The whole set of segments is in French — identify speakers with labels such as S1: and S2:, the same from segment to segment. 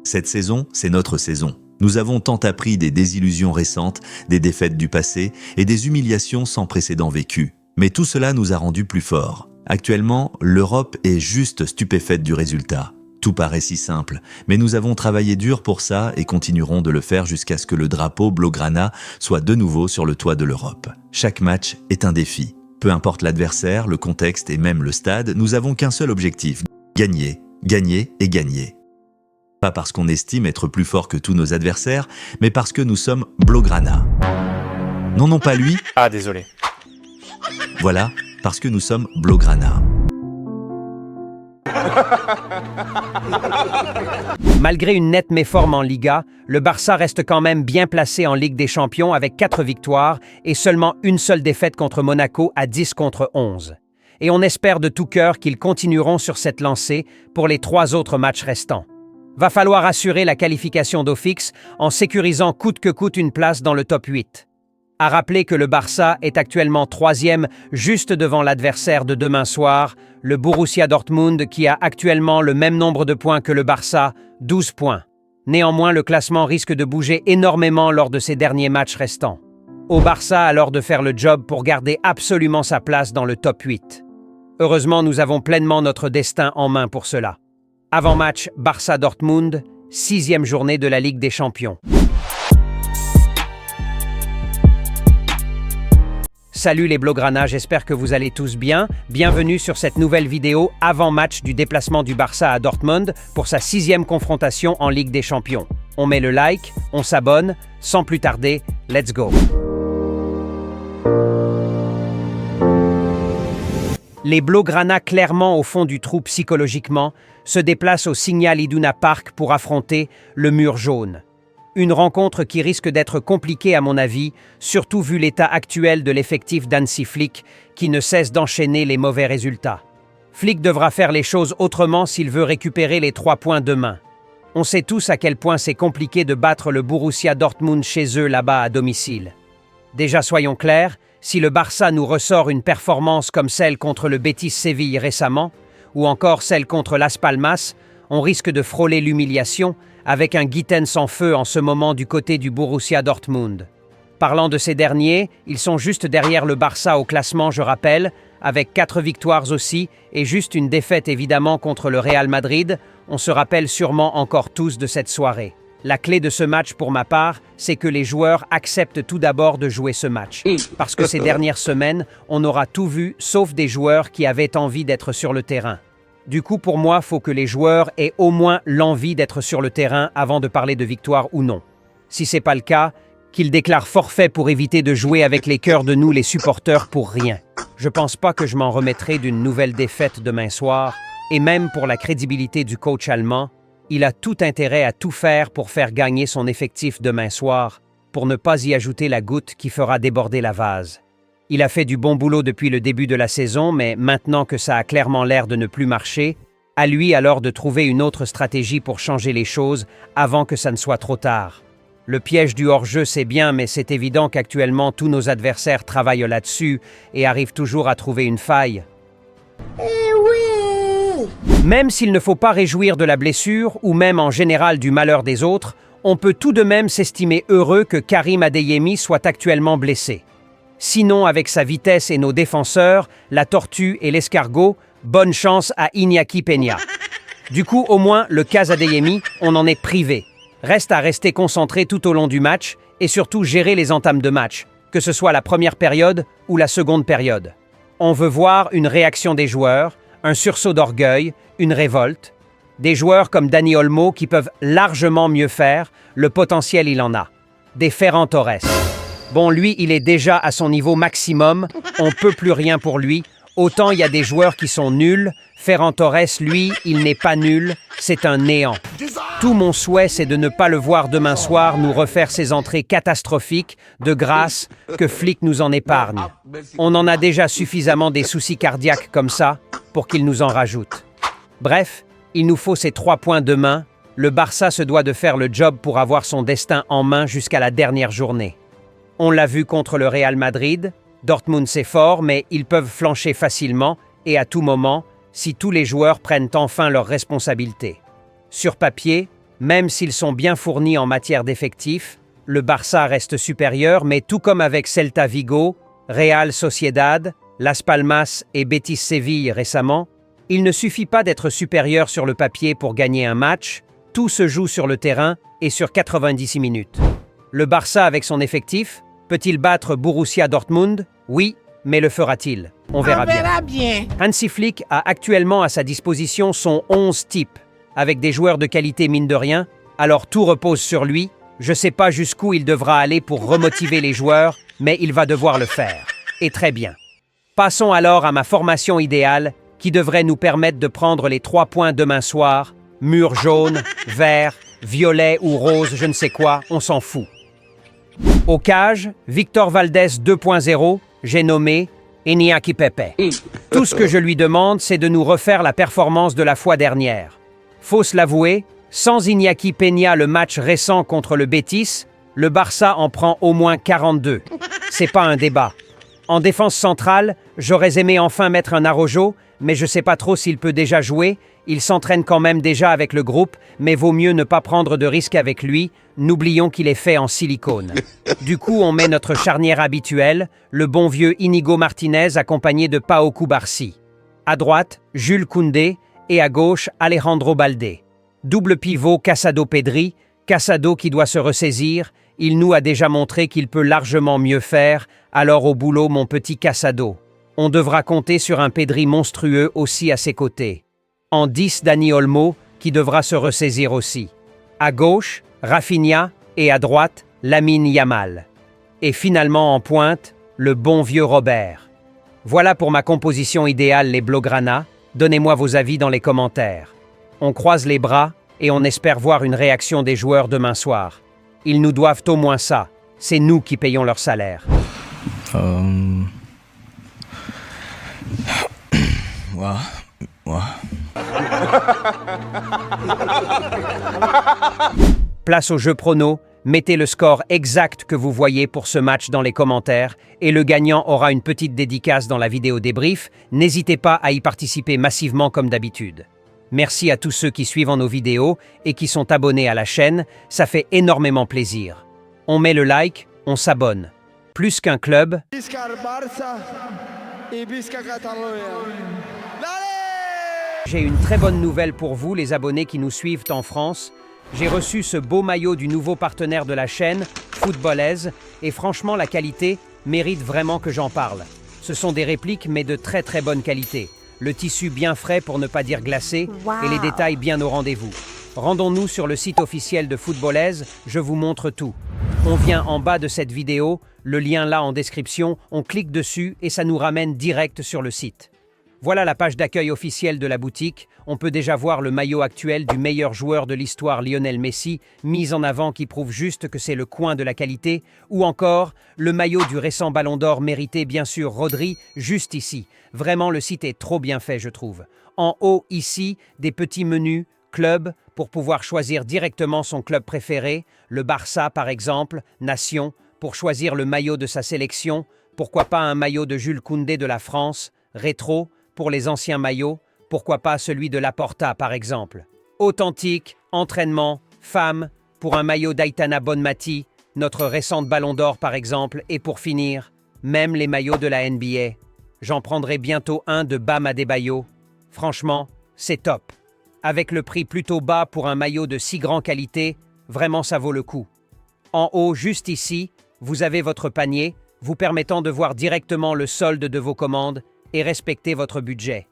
S1: Cette saison, c'est notre saison. Nous avons tant appris des désillusions récentes, des défaites du passé et des humiliations sans précédent vécues. Mais tout cela nous a rendus plus forts. Actuellement, l'Europe est juste stupéfaite du résultat. Tout paraît si simple, mais nous avons travaillé dur pour ça et continuerons de le faire jusqu'à ce que le drapeau Blaugrana soit de nouveau sur le toit de l'Europe. Chaque match est un défi. Peu importe l'adversaire, le contexte et même le stade, nous avons qu'un seul objectif: gagner, gagner et gagner. Pas parce qu'on estime être plus fort que tous nos adversaires, mais parce que nous sommes Blaugrana. Non, pas lui.
S2: Ah, désolé.
S1: Voilà, parce que nous sommes Blaugrana.
S3: Malgré une nette méforme en Liga, le Barça reste quand même bien placé en Ligue des Champions avec 4 victoires et seulement une seule défaite contre Monaco à 10 contre 11. Et on espère de tout cœur qu'ils continueront sur cette lancée pour les 3 autres matchs restants. Va falloir assurer la qualification d'office en sécurisant coûte que coûte une place dans le top 8. À rappeler que le Barça est actuellement 3e juste devant l'adversaire de demain soir, le Borussia Dortmund qui a actuellement le même nombre de points que le Barça, 12 points. Néanmoins, le classement risque de bouger énormément lors de ces derniers matchs restants. Au Barça alors de faire le job pour garder absolument sa place dans le top 8. Heureusement, nous avons pleinement notre destin en main pour cela. Avant-match Barça-Dortmund, 6e journée de la Ligue des Champions. Salut les Blaugrana, j'espère que vous allez tous bien. Bienvenue sur cette nouvelle vidéo avant-match du déplacement du Barça à Dortmund pour sa 6e confrontation en Ligue des Champions. On met le like, on s'abonne. Sans plus tarder, let's go! Les Blaugrana, clairement au fond du trou psychologiquement, se déplacent au Signal Iduna Park pour affronter le mur jaune. Une rencontre qui risque d'être compliquée à mon avis, surtout vu l'état actuel de l'effectif d'Hansi Flick qui ne cesse d'enchaîner les mauvais résultats. Flick devra faire les choses autrement s'il veut récupérer les 3 points demain. On sait tous à quel point c'est compliqué de battre le Borussia Dortmund chez eux là-bas à domicile. Déjà soyons clairs, si le Barça nous ressort une performance comme celle contre le Betis Séville récemment, ou encore celle contre Las Palmas, on risque de frôler l'humiliation avec un Gittens sans feu en ce moment du côté du Borussia Dortmund. Parlant de ces derniers, ils sont juste derrière le Barça au classement, je rappelle, avec 4 victoires aussi et juste une défaite évidemment contre le Real Madrid. On se rappelle sûrement encore tous de cette soirée. La clé de ce match pour ma part, c'est que les joueurs acceptent tout d'abord de jouer ce match. Parce que ces dernières semaines, on aura tout vu sauf des joueurs qui avaient envie d'être sur le terrain. Du coup, pour moi, faut que les joueurs aient au moins l'envie d'être sur le terrain avant de parler de victoire ou non. Si c'est pas le cas, qu'ils déclarent forfait pour éviter de jouer avec les cœurs de nous, les supporters, pour rien. Je pense pas que je m'en remettrai d'une nouvelle défaite demain soir, et même pour la crédibilité du coach allemand, il a tout intérêt à tout faire pour faire gagner son effectif demain soir, pour ne pas y ajouter la goutte qui fera déborder la vase. Il a fait du bon boulot depuis le début de la saison, mais maintenant que ça a clairement l'air de ne plus marcher, à lui alors de trouver une autre stratégie pour changer les choses avant que ça ne soit trop tard. Le piège du hors-jeu, c'est bien, mais c'est évident qu'actuellement tous nos adversaires travaillent là-dessus et arrivent toujours à trouver une faille. Même s'il ne faut pas réjouir de la blessure, ou même en général du malheur des autres, on peut tout de même s'estimer heureux que Karim Adeyemi soit actuellement blessé. Sinon, avec sa vitesse et nos défenseurs, la tortue et l'escargot, bonne chance à Iñaki Peña. Du coup, au moins, le cas Adeyemi, on en est privé. Reste à rester concentré tout au long du match et surtout gérer les entames de match, que ce soit la première période ou la seconde période. On veut voir une réaction des joueurs, un sursaut d'orgueil, une révolte. Des joueurs comme Dani Olmo qui peuvent largement mieux faire, le potentiel il en a. Des Ferran Torres. Bon, lui, il est déjà à son niveau maximum, on peut plus rien pour lui. Autant il y a des joueurs qui sont nuls, Ferran Torres, lui, il n'est pas nul, c'est un néant. Tout mon souhait, c'est de ne pas le voir demain soir nous refaire ses entrées catastrophiques, de grâce, que Flick nous en épargne. On en a déjà suffisamment des soucis cardiaques comme ça, pour qu'il nous en rajoute. Bref, il nous faut ces 3 points demain. Le Barça se doit de faire le job pour avoir son destin en main jusqu'à la dernière journée. On l'a vu contre le Real Madrid, Dortmund c'est fort, mais ils peuvent flancher facilement et à tout moment si tous les joueurs prennent enfin leurs responsabilités. Sur papier, Même s'ils sont bien fournis en matière d'effectifs, le Barça reste supérieur, mais tout comme avec Celta Vigo, Real Sociedad, Las Palmas et Betis Séville récemment, il ne suffit pas d'être supérieur sur le papier pour gagner un match, tout se joue sur le terrain et sur 96 minutes. Le Barça avec son effectif, peut-il battre Borussia Dortmund? Oui, mais le fera-t-il? On verra bien. Hansi Flick a actuellement à sa disposition son 11 type, avec des joueurs de qualité mine de rien, alors tout repose sur lui. Je ne sais pas jusqu'où il devra aller pour remotiver les joueurs, mais il va devoir le faire. Et très bien. Passons alors à ma formation idéale, qui devrait nous permettre de prendre les 3 points demain soir. Mur jaune, vert, violet ou rose, je ne sais quoi, on s'en fout. Au cage, Victor Valdés 2.0, j'ai nommé Iñaki Pepe. Tout ce que je lui demande, c'est de nous refaire la performance de la fois dernière. Faut se l'avouer, sans Iñaki Peña le match récent contre le Betis, le Barça en prend au moins 42. C'est pas un débat. En défense centrale, j'aurais aimé enfin mettre un Araujo, mais je sais pas trop s'il peut déjà jouer. Il s'entraîne quand même déjà avec le groupe, mais vaut mieux ne pas prendre de risques avec lui. N'oublions qu'il est fait en silicone. Du coup, on met notre charnière habituelle, le bon vieux Inigo Martinez accompagné de Pau Cubarsí. À droite, Jules Koundé et à gauche, Alejandro Baldé. Double pivot Casado-Pedri, Casado qui doit se ressaisir. Il nous a déjà montré qu'il peut largement mieux faire, alors au boulot mon petit Casado. On devra compter sur un Pedri monstrueux aussi à ses côtés. En 10, Dani Olmo, qui devra se ressaisir aussi. À gauche, Rafinha et à droite, Lamine Yamal. Et finalement en pointe, le bon vieux Robert. Voilà pour ma composition idéale les Blaugrana. Donnez-moi vos avis dans les commentaires. On croise les bras et on espère voir une réaction des joueurs demain soir. Ils nous doivent au moins ça. C'est nous qui payons leur salaire. Place au jeu prono, mettez le score exact que vous voyez pour ce match dans les commentaires et le gagnant aura une petite dédicace dans la vidéo débrief. N'hésitez pas à y participer massivement comme d'habitude. Merci à tous ceux qui suivent nos vidéos et qui sont abonnés à la chaîne, ça fait énormément plaisir. On met le like, on s'abonne. Plus qu'un club,
S2: Visca Barça et Visca Catalunya.
S3: j'ai une très bonne nouvelle pour vous, les abonnés qui nous suivent en France. J'ai reçu ce beau maillot du nouveau partenaire de la chaîne, Footballaise, et franchement, la qualité mérite vraiment que j'en parle. Ce sont des répliques, mais de très très bonne qualité. Le tissu bien frais pour ne pas dire glacé, et les détails bien au rendez-vous. Rendons-nous sur le site officiel de Footballaise, je vous montre tout. On vient en bas de cette vidéo, le lien là en description, on clique dessus et ça nous ramène direct sur le site. Voilà la page d'accueil officielle de la boutique. On peut déjà voir le maillot actuel du meilleur joueur de l'histoire Lionel Messi, mis en avant qui prouve juste que c'est le coin de la qualité, ou encore le maillot du récent Ballon d'Or mérité bien sûr Rodri, juste ici. Vraiment le site est trop bien fait je trouve. En haut ici, des petits menus, club, pour pouvoir choisir directement son club préféré, le Barça par exemple, Nation, pour choisir le maillot de sa sélection, pourquoi pas un maillot de Jules Koundé de la France, rétro, pour les anciens maillots, pourquoi pas celui de Laporta par exemple. Authentique, entraînement, femme, pour un maillot d'Aitana Bonmati, notre récente Ballon d'Or par exemple, et pour finir, même les maillots de la NBA. J'en prendrai bientôt un de Bam Adebayo. Franchement, c'est top. Avec le prix plutôt bas pour un maillot de si grande qualité, vraiment ça vaut le coup. En haut, juste ici, vous avez votre panier, vous permettant de voir directement le solde de vos commandes et respecter votre budget.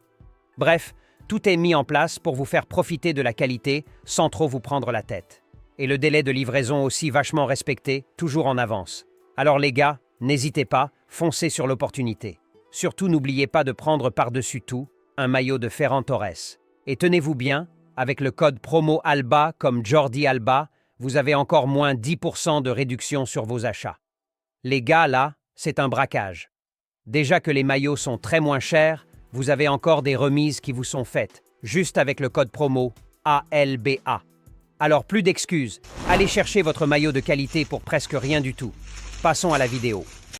S3: Bref, tout est mis en place pour vous faire profiter de la qualité sans trop vous prendre la tête. Et le délai de livraison aussi vachement respecté, toujours en avance. Alors les gars, n'hésitez pas, foncez sur l'opportunité. Surtout n'oubliez pas de prendre par-dessus tout un maillot de Ferran Torres. Et tenez-vous bien, avec le code promo ALBA comme Jordi Alba, vous avez encore moins 10% de réduction sur vos achats. Les gars, là, c'est un braquage. Déjà que les maillots sont très moins chers, vous avez encore des remises qui vous sont faites, juste avec le code promo ALBA. Alors plus d'excuses, allez chercher votre maillot de qualité pour presque rien du tout. Passons à la vidéo.